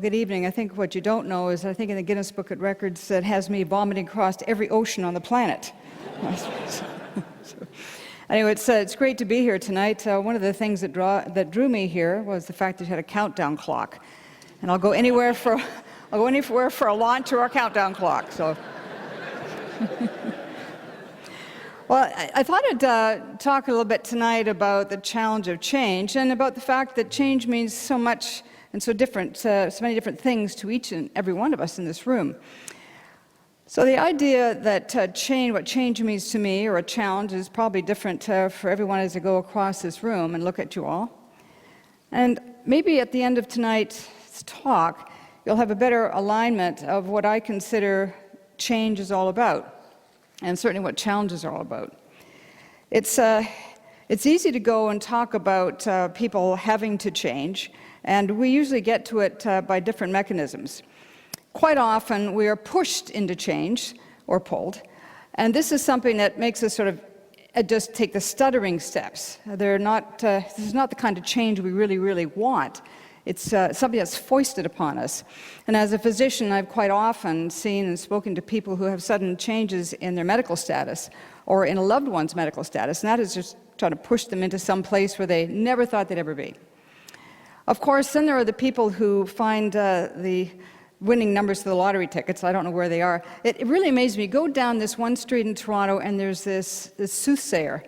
good evening. I think what you don't know is I think in the Guinness Book of Records it has me vomiting across every ocean on the planet. Anyway, it's great to be here tonight. One of the things that drew me here was the fact that you had a countdown clock. And I'll go anywhere for a launch or a countdown clock. So. Well, I thought I'd talk a little bit tonight about the challenge of change and about the fact that change means so much and so many different things to each and every one of us in this room. So the idea that what change means to me, or a challenge, is probably different for everyone as I go across this room and look at you all. And maybe at the end of tonight's talk, you'll have a better alignment of what I consider change is all about, and certainly what challenges are all about. It's easy to go and talk about people having to change, and we usually get to it by different mechanisms. Quite often, we are pushed into change or pulled, and this is something that makes us sort of just take the stuttering steps. This is not the kind of change we really, really want. It's something that's foisted upon us. And as a physician, I've quite often seen and spoken to people who have sudden changes in their medical status or in a loved one's medical status, and that is just trying to push them into some place where they never thought they'd ever be. Of course, then there are the people who find the winning numbers to the lottery tickets. I don't know where they are. It really amazes me. You go down this one street in Toronto, and there's this soothsayer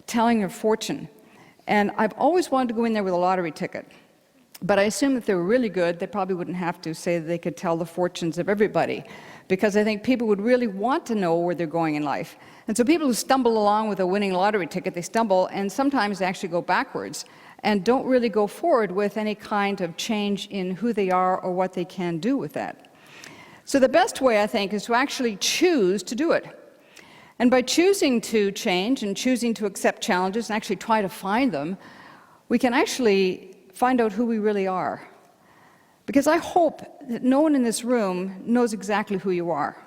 telling your fortune. And I've always wanted to go in there with a lottery ticket. But I assume if they were really good, they probably wouldn't have to say that they could tell the fortunes of everybody, because I think people would really want to know where they're going in life. And so people who stumble along with a winning lottery ticket, they stumble, and sometimes they actually go backwards and don't really go forward with any kind of change in who they are or what they can do with that. So the best way, I think, is to actually choose to do it. And by choosing to change and choosing to accept challenges and actually try to find them, we can actually find out who we really are. Because I hope that no one in this room knows exactly who you are.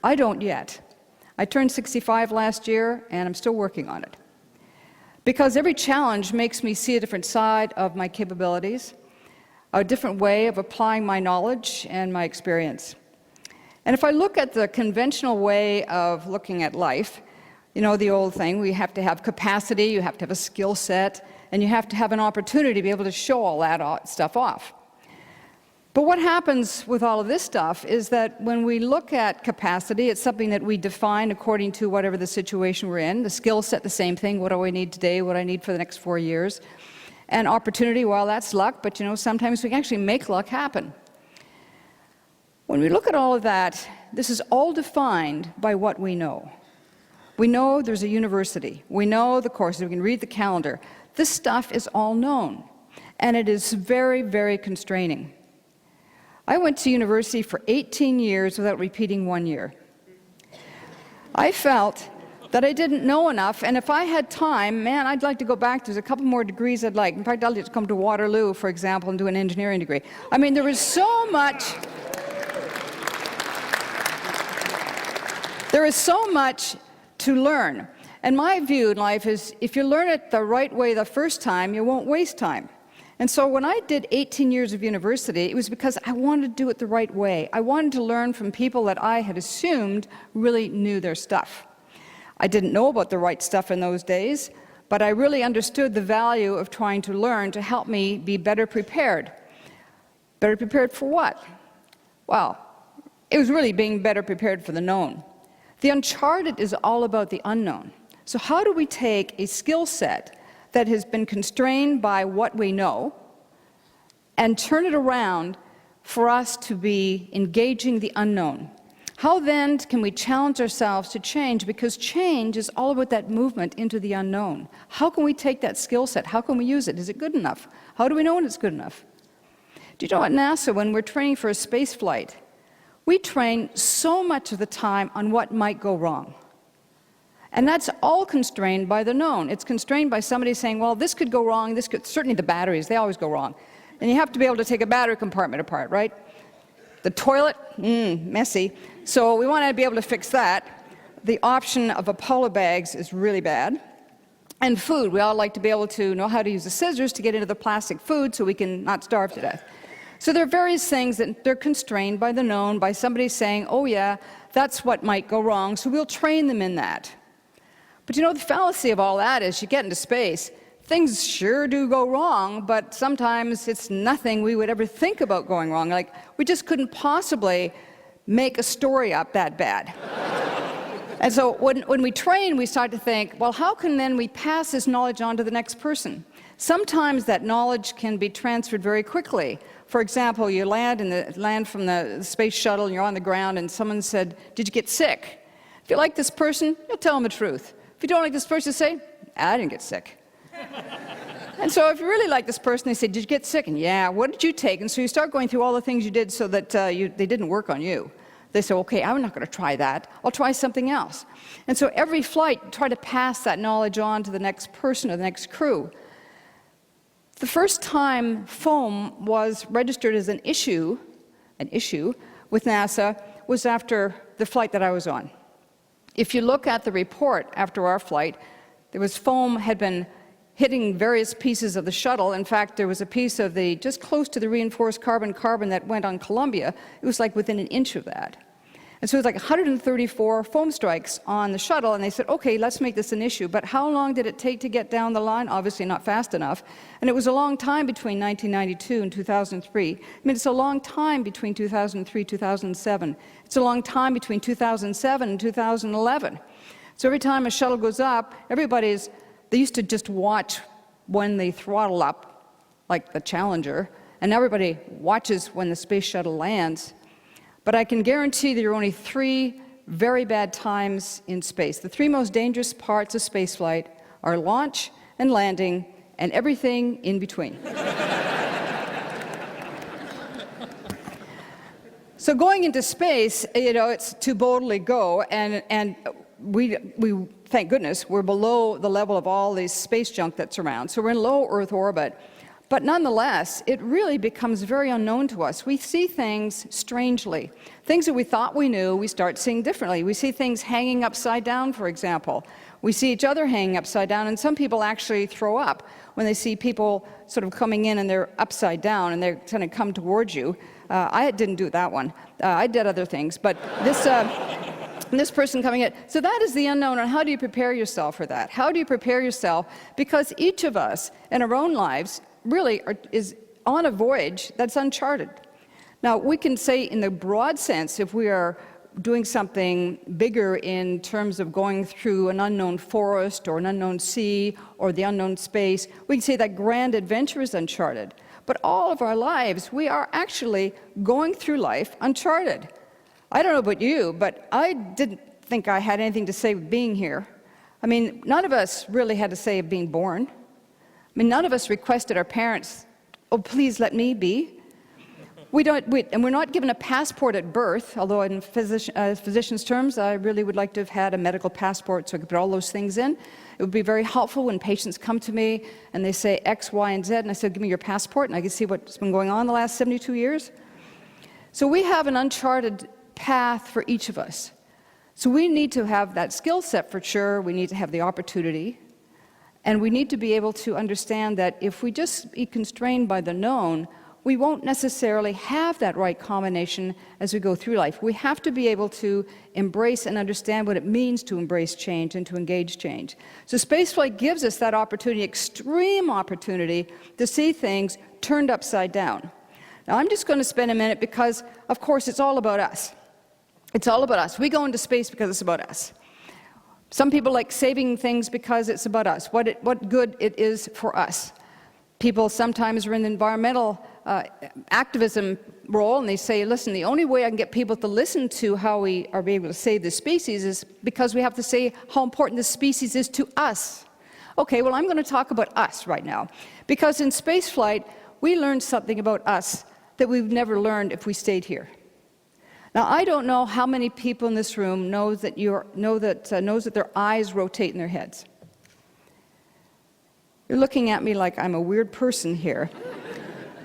I don't yet. I turned 65 last year, and I'm still working on it. Because every challenge makes me see a different side of my capabilities, a different way of applying my knowledge and my experience. And if I look at the conventional way of looking at life, you know, the old thing, we have to have capacity, you have to have a skill set, and you have to have an opportunity to be able to show all that stuff off. But what happens with all of this stuff is that when we look at capacity, it's something that we define according to whatever the situation we're in. The skill set, the same thing. What do I need today? What do I need for the next 4 years? And opportunity, well, that's luck, but you know, sometimes we can actually make luck happen. When we look at all of that, this is all defined by what we know. We know there's a university. We know the courses. We can read the calendar. This stuff is all known, and it is very, very constraining. I went to university for 18 years without repeating 1 year. I felt that I didn't know enough, and if I had time, man, I'd like to go back. There's a couple more degrees I'd like. In fact, I'd like to come to Waterloo, for example, and do an engineering degree. I mean, there is so much to learn. And my view in life is, if you learn it the right way the first time, you won't waste time. And so when I did 18 years of university, it was because I wanted to do it the right way. I wanted to learn from people that I had assumed really knew their stuff. I didn't know about the right stuff in those days, but I really understood the value of trying to learn to help me be better prepared. Better prepared for what? Well, it was really being better prepared for the known. The uncharted is all about the unknown. So how do we take a skill set that has been constrained by what we know and turn it around for us to be engaging the unknown? How then can we challenge ourselves to change? Because change is all about that movement into the unknown. How can we take that skill set? How can we use it? Is it good enough? How do we know when it's good enough? Do you know at NASA, when we're training for a space flight, we train so much of the time on what might go wrong. And that's all constrained by the known. It's constrained by somebody saying, well, this could go wrong, this could, certainly the batteries, they always go wrong. And you have to be able to take a battery compartment apart, right? The toilet, messy. So we want to be able to fix that. The option of Apollo bags is really bad. And food, we all like to be able to know how to use the scissors to get into the plastic food so we can not starve to death. So there are various things that they're constrained by the known, by somebody saying, oh yeah, that's what might go wrong, so we'll train them in that. But you know, the fallacy of all that is you get into space, things sure do go wrong, but sometimes it's nothing we would ever think about going wrong. Like, we just couldn't possibly make a story up that bad. And so when we train, we start to think, well, how can then we pass this knowledge on to the next person? Sometimes that knowledge can be transferred very quickly. For example, you land from the space shuttle and you're on the ground and someone said, did you get sick? If you like this person, you'll tell them the truth. If you don't like this person, say, I didn't get sick. And so if you really like this person, they say, did you get sick? And yeah, what did you take? And so you start going through all the things you did so that they didn't work on you. They say, okay, I'm not going to try that. I'll try something else. And so every flight, try to pass that knowledge on to the next person or the next crew. The first time foam was registered as an issue with NASA was after the flight that I was on. If you look at the report after our flight, there was foam had been hitting various pieces of the shuttle. In fact, there was a piece of the, just close to the reinforced carbon that went on Columbia. It was like within an inch of that. And so it was like 134 foam strikes on the shuttle, and they said, okay, let's make this an issue. But how long did it take to get down the line? Obviously not fast enough. And it was a long time between 1992 and 2003. I mean, it's a long time between 2003 and 2007. It's a long time between 2007 and 2011. So every time a shuttle goes up, they used to just watch when they throttle up, like the Challenger, and everybody watches when the space shuttle lands. But I can guarantee there are only 3 very bad times in space. The 3 most dangerous parts of spaceflight are launch and landing and everything in between. So going into space, you know, it's to boldly go, and we thank goodness, we're below the level of all this space junk that's around. So we're in low Earth orbit. But nonetheless, it really becomes very unknown to us. We see things strangely. Things that we thought we knew, we start seeing differently. We see things hanging upside down, for example. We see each other hanging upside down, and some people actually throw up when they see people sort of coming in and they're upside down and they're going to come towards you. I didn't do that one. I did other things, but this person coming in. So that is the unknown, and how do you prepare yourself for that? How do you prepare yourself? Because each of us in our own lives really is on a voyage that's uncharted. Now, we can say in the broad sense, if we are doing something bigger in terms of going through an unknown forest or an unknown sea or the unknown space, we can say that grand adventure is uncharted. But all of our lives, we are actually going through life uncharted. I don't know about you, but I didn't think I had anything to say with being here. I mean, none of us really had to say of being born. I mean, none of us requested our parents, oh, please let me be. And we're not given a passport at birth, although in physician's terms, I really would like to have had a medical passport so I could put all those things in. It would be very helpful when patients come to me and they say X, Y, and Z, and I said, give me your passport, and I can see what's been going on the last 72 years. So we have an uncharted path for each of us. So we need to have that skill set for sure. We need to have the opportunity. And we need to be able to understand that if we just be constrained by the known, we won't necessarily have that right combination as we go through life. We have to be able to embrace and understand what it means to embrace change and to engage change. So spaceflight gives us that opportunity, extreme opportunity, to see things turned upside down. Now, I'm just going to spend a minute because, of course, it's all about us. It's all about us. We go into space because it's about us. Some people like saving things because it's about us, what good it is for us. People sometimes are in the environmental activism role, and they say, listen, the only way I can get people to listen to how we are able to save the species is because we have to say how important the species is to us. Okay, well, I'm going to talk about us right now, because in spaceflight, we learned something about us that we've never learned if we stayed here. Now, I don't know how many people in this room knows that their eyes rotate in their heads. You're looking at me like I'm a weird person here.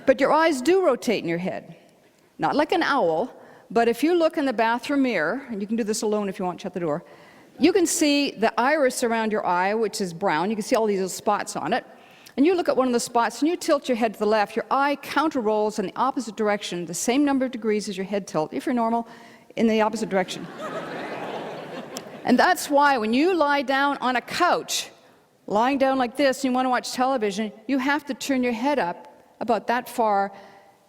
But your eyes do rotate in your head. Not like an owl, but if you look in the bathroom mirror, and you can do this alone if you want, shut the door, you can see the iris around your eye, which is brown. You can see all these little spots on it. and you look at one of the spots and you tilt your head to the left, your eye counter-rolls in the opposite direction, the same number of degrees as your head tilt, if you're normal, in the opposite direction. And that's why when you lie down on a couch, lying down like this, and you want to watch television, you have to turn your head up about that far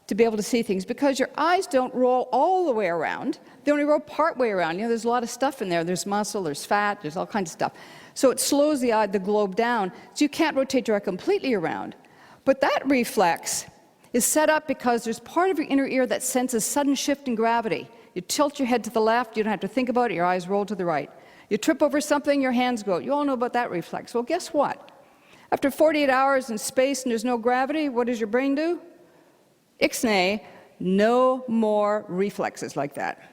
to be able to see things, because your eyes don't roll all the way around. They only roll part way around. You know, there's a lot of stuff in there. There's muscle, there's fat, there's all kinds of stuff. So it slows the globe down, so you can't rotate your eye completely around. But that reflex is set up because there's part of your inner ear that senses sudden shift in gravity. You tilt your head to the left, you don't have to think about it, your eyes roll to the right. You trip over something, your hands go. You all know about that reflex. Well, guess what? After 48 hours in space and there's no gravity, what does your brain do? Ixnay, no more reflexes like that.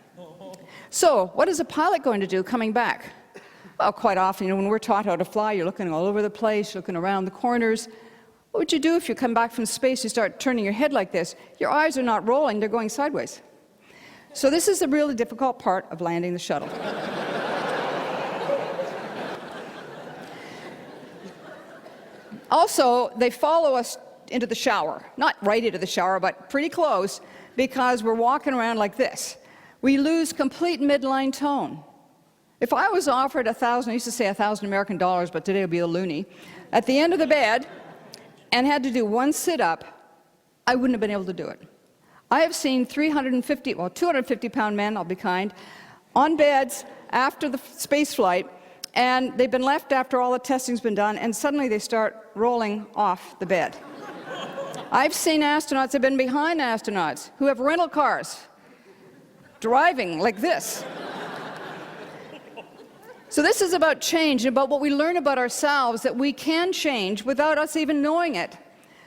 So, what is a pilot going to do coming back? Well, quite often, you know, when we're taught how to fly, you're looking all over the place, you're looking around the corners. What would you do if you come back from space, you start turning your head like this? Your eyes are not rolling, they're going sideways. So this is the really difficult part of landing the shuttle. Also, they follow us into the shower. Not right into the shower, but pretty close, because we're walking around like this. We lose complete midline tone. If I was offered I used to say $1,000 American dollars, but today it would be a loony, at the end of the bed, and had to do one sit-up, I wouldn't have been able to do it. I have seen 250-pound men, I'll be kind, on beds after the space flight, and they've been left after all the testing's been done, and suddenly they start rolling off the bed. I've seen astronauts, I've been behind astronauts, who have rental cars, driving like this. So this is about change, about what we learn about ourselves, that we can change without us even knowing it.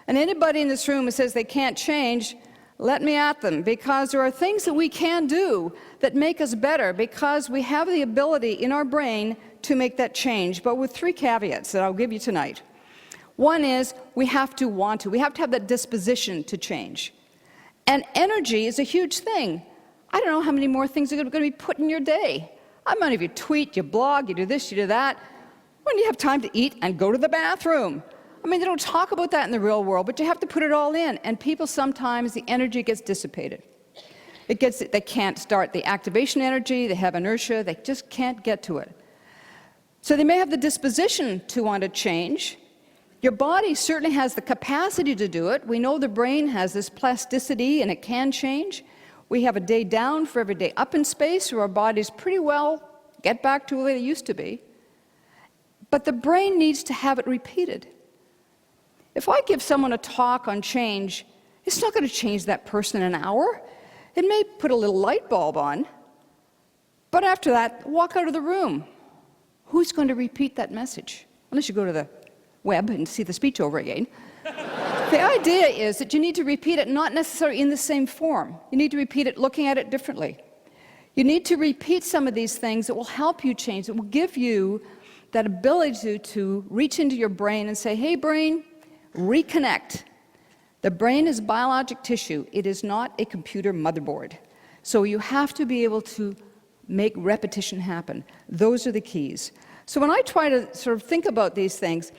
And anybody in this room who says they can't change, let me at them, because there are things that we can do that make us better, because we have the ability in our brain to make that change, but with 3 caveats that I'll give you tonight. One is we have to want to. We have to have that disposition to change. And energy is a huge thing. I don't know how many more things are going to be put in your day. I mean, if you tweet, you blog, you do this, you do that. When do you have time to eat and go to the bathroom? I mean, they don't talk about that in the real world, but you have to put it all in. And people sometimes, the energy gets dissipated. They can't start the activation energy, they have inertia, they just can't get to it. So they may have the disposition to want to change. Your body certainly has the capacity to do it. We know the brain has this plasticity and it can change. We have a day down for every day up in space, so our bodies pretty well get back to where they used to be. But the brain needs to have it repeated. If I give someone a talk on change, it's not going to change that person in an hour. It may put a little light bulb on, but after that, walk out of the room. Who's going to repeat that message? Unless you go to the web and see the speech over again. The idea is that you need to repeat it not necessarily in the same form. You need to repeat it looking at it differently. You need to repeat some of these things that will help you change, that will give you that ability to reach into your brain and say, hey, brain, reconnect. The brain is biologic tissue. It is not a computer motherboard. So you have to be able to make repetition happen. Those are the keys. So when I try to sort of think about these things,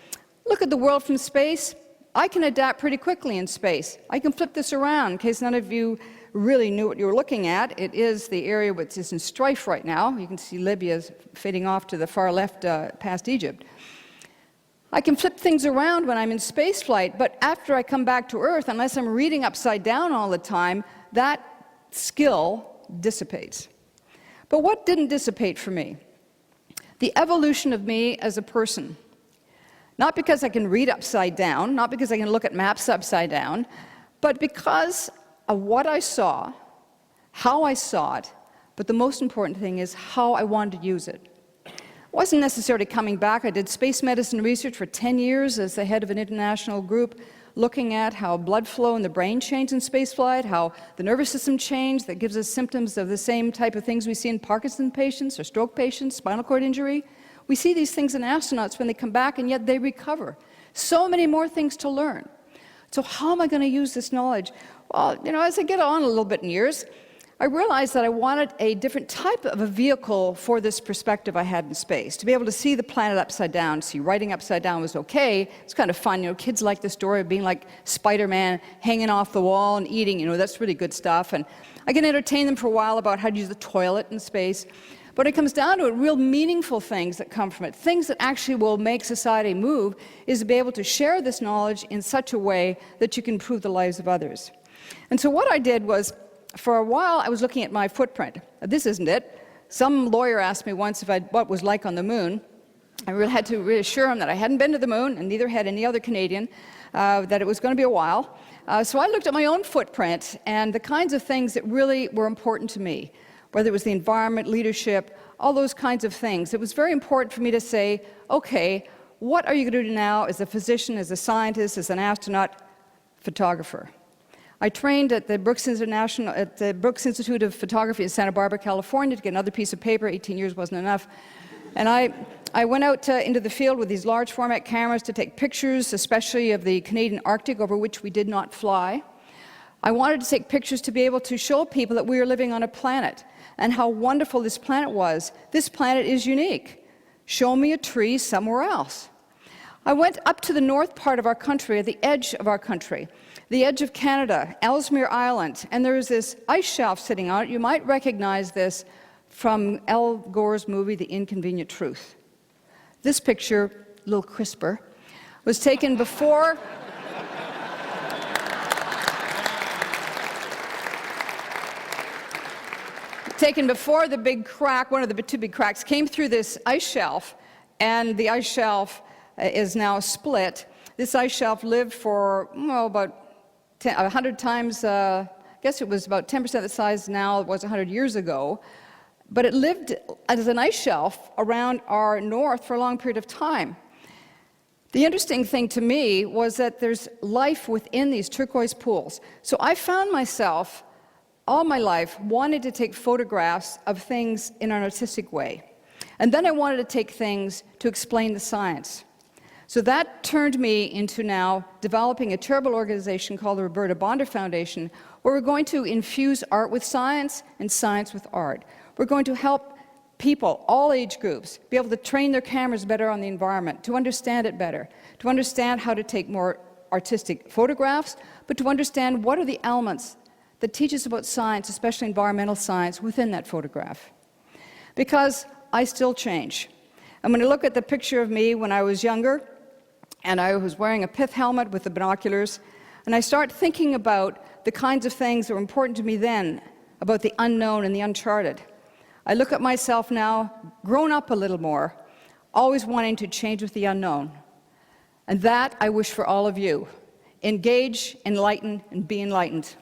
look at the world from space. I can adapt pretty quickly in space. I can flip this around in case none of you really knew what you were looking at. It is the area which is in strife right now. You can see Libya is fading off to the far left past Egypt. I can flip things around when I'm in space flight, but after I come back to Earth, unless I'm reading upside down all the time, that skill dissipates. But what didn't dissipate for me? The evolution of me as a person. Not because I can read upside down, not because I can look at maps upside down, but because of what I saw, how I saw it, but the most important thing is how I wanted to use it. I wasn't necessarily coming back. I did space medicine research for 10 years as the head of an international group, looking at how blood flow in the brain changed in spaceflight, how the nervous system changed that gives us symptoms of the same type of things we see in Parkinson patients or stroke patients, spinal cord injury. We see these things in astronauts when they come back, and yet they recover. So many more things to learn. So how am I going to use this knowledge? Well, you know, as I get on a little bit in years, I realized that I wanted a different type of a vehicle for this perspective I had in space. To be able to see the planet upside down, see writing upside down was okay. It's kind of fun. Kids like the story of being like Spider-Man hanging off the wall and eating. That's really good stuff. And I can entertain them for a while about how to use the toilet in space. But it comes down to it, real meaningful things that come from it, things that actually will make society move, is to be able to share this knowledge in such a way that you can improve the lives of others. And so what I did was, for a while, I was looking at my footprint. This isn't it. Some lawyer asked me once what it was like on the moon. I really had to reassure him that I hadn't been to the moon, and neither had any other Canadian, that it was going to be a while. So I looked at my own footprint and the kinds of things that really were important to me, whether it was the environment, leadership, all those kinds of things. It was very important for me to say, okay, what are you going to do now as a physician, as a scientist, as an astronaut, photographer? I trained at the Brooks Institute of Photography in Santa Barbara, California, to get another piece of paper. 18 years wasn't enough. And I went out into the field with these large format cameras to take pictures, especially of the Canadian Arctic, over which we did not fly. I wanted to take pictures to be able to show people that we are living on a planet and how wonderful this planet was. This planet is unique. Show me a tree somewhere else. I went up to the north part of our country, at the edge of our country, the edge of Canada, Ellesmere Island, and there is this ice shelf sitting on it. You might recognize this from Al Gore's movie, The Inconvenient Truth. This picture, a little crisper, was taken before the big crack, one of the two big cracks, came through this ice shelf, and the ice shelf is now split. This ice shelf lived for, about 100 times, I guess it was about 10% the size now it was 100 years ago. But it lived as an ice shelf around our north for a long period of time. The interesting thing to me was that there's life within these turquoise pools. So I found myself, all my life, wanting to take photographs of things in an artistic way. And then I wanted to take things to explain the science. So that turned me into now developing a charitable organization called the Roberta Bondar Foundation, where we're going to infuse art with science and science with art. We're going to help people, all age groups, be able to train their cameras better on the environment, to understand it better, to understand how to take more artistic photographs, but to understand what are the elements that teach us about science, especially environmental science, within that photograph. Because I still change. And when I look at the picture of me when I was younger, and I was wearing a pith helmet with the binoculars, and I start thinking about the kinds of things that were important to me then, about the unknown and the uncharted. I look at myself now, grown up a little more, always wanting to change with the unknown. And that I wish for all of you. Engage, enlighten, and be enlightened.